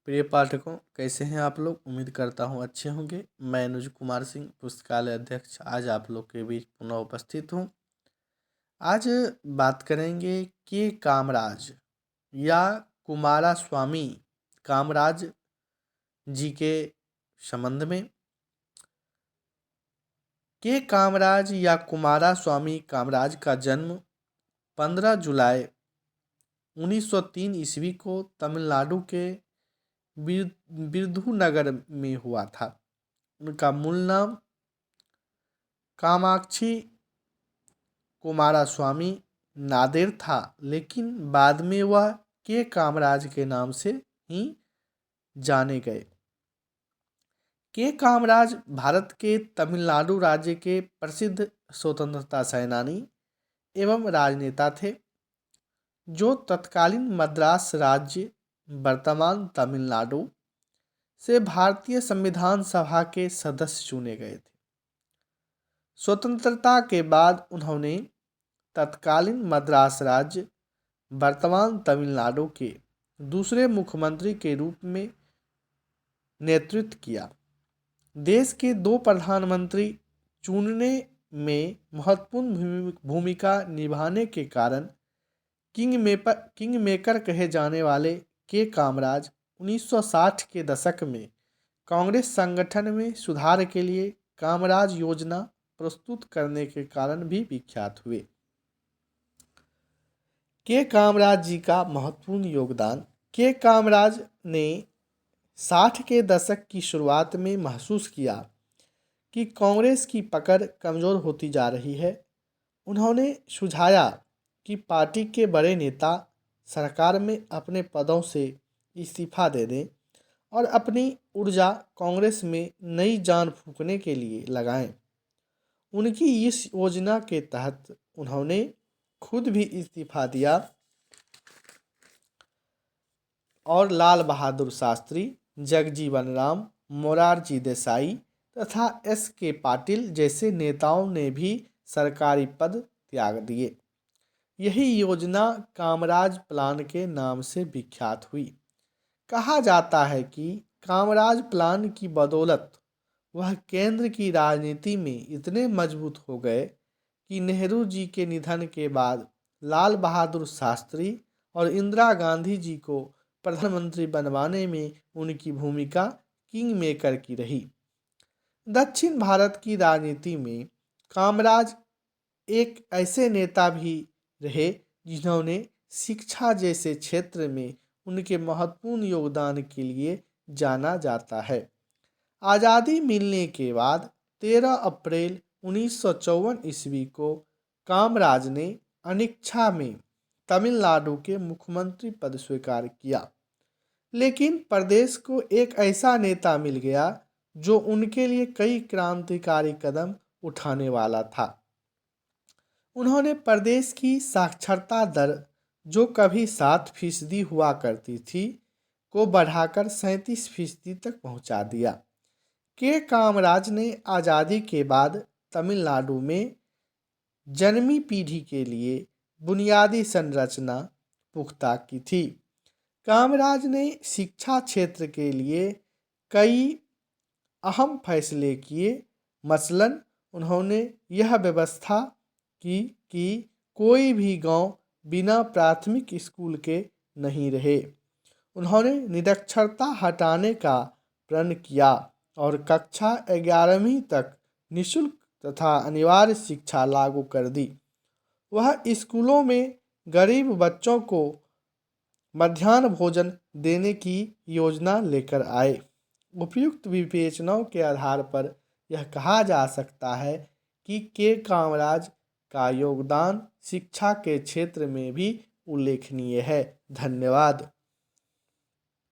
प्रिय पाठकों, कैसे हैं आप लोग। उम्मीद करता हूं अच्छे होंगे। मैं अनुज कुमार सिंह, पुस्तकालय अध्यक्ष, आज आप लोग के बीच पुनः उपस्थित हूं। आज बात करेंगे के कामराज या कुमारा स्वामी कामराज जी के संबंध में। के कामराज या कुमारा स्वामी कामराज का जन्म 15 जुलाई 1903 ईस्वी को तमिलनाडु के विरुधुनगर में हुआ था। उनका मूल नाम कामाक्षी कुमारास्वामी नादेर था, लेकिन बाद में वह के कामराज के नाम से ही जाने गए। के कामराज भारत के तमिलनाडु राज्य के प्रसिद्ध स्वतंत्रता सेनानी एवं राजनेता थे, जो तत्कालीन मद्रास राज्य वर्तमान तमिलनाडु से भारतीय संविधान सभा के सदस्य चुने गए थे। स्वतंत्रता के बाद उन्होंने तत्कालीन मद्रास राज्य वर्तमान तमिलनाडु के दूसरे मुख्यमंत्री के रूप में नेतृत्व किया। देश के 2 प्रधानमंत्री चुनने में महत्वपूर्ण भूमिका निभाने के कारण किंग मेकर कहे जाने वाले के कामराज 1960 के दशक में कांग्रेस संगठन में सुधार के लिए कामराज योजना प्रस्तुत करने के कारण भी विख्यात हुए। के कामराज जी का महत्वपूर्ण योगदान। के कामराज ने 60 के दशक की शुरुआत में महसूस किया कि कांग्रेस की पकड़ कमज़ोर होती जा रही है। उन्होंने सुझाया कि पार्टी के बड़े नेता सरकार में अपने पदों से इस्तीफा दे दें और अपनी ऊर्जा कांग्रेस में नई जान फूंकने के लिए लगाएं। उनकी इस योजना के तहत उन्होंने खुद भी इस्तीफा दिया और लाल बहादुर शास्त्री, जगजीवन राम, मोरारजी देसाई तथा S.K. पाटिल जैसे नेताओं ने भी सरकारी पद त्याग दिए। यही योजना कामराज प्लान के नाम से विख्यात हुई। कहा जाता है कि कामराज प्लान की बदौलत वह केंद्र की राजनीति में इतने मजबूत हो गए कि नेहरू जी के निधन के बाद लाल बहादुर शास्त्री और इंदिरा गांधी जी को प्रधानमंत्री बनवाने में उनकी भूमिका किंग मेकर की रही। दक्षिण भारत की राजनीति में कामराज एक ऐसे नेता भी रहे जिन्होंने शिक्षा जैसे क्षेत्र में उनके महत्वपूर्ण योगदान के लिए जाना जाता है। आज़ादी मिलने के बाद 13 अप्रैल 1954 ईस्वी को कामराज ने अनिच्छा में तमिलनाडु के मुख्यमंत्री पद स्वीकार किया, लेकिन प्रदेश को एक ऐसा नेता मिल गया जो उनके लिए कई क्रांतिकारी कदम उठाने वाला था। उन्होंने प्रदेश की साक्षरता दर, जो कभी 7% हुआ करती थी, को बढ़ाकर 37% तक पहुंचा दिया। के कामराज ने आज़ादी के बाद तमिलनाडु में जन्मी पीढ़ी के लिए बुनियादी संरचना पुख्ता की थी। कामराज ने शिक्षा क्षेत्र के लिए कई अहम फैसले किए। मसलन उन्होंने यह व्यवस्था की कि कोई भी गांव बिना प्राथमिक स्कूल के नहीं रहे। उन्होंने निरक्षरता हटाने का प्रण किया और कक्षा 11वीं तक निःशुल्क तथा अनिवार्य शिक्षा लागू कर दी। वह स्कूलों में गरीब बच्चों को मध्याह्न भोजन देने की योजना लेकर आए। उपयुक्त विवेचनाओं के आधार पर यह कहा जा सकता है कि के कामराज का योगदान शिक्षा के क्षेत्र में भी उल्लेखनीय है। धन्यवाद।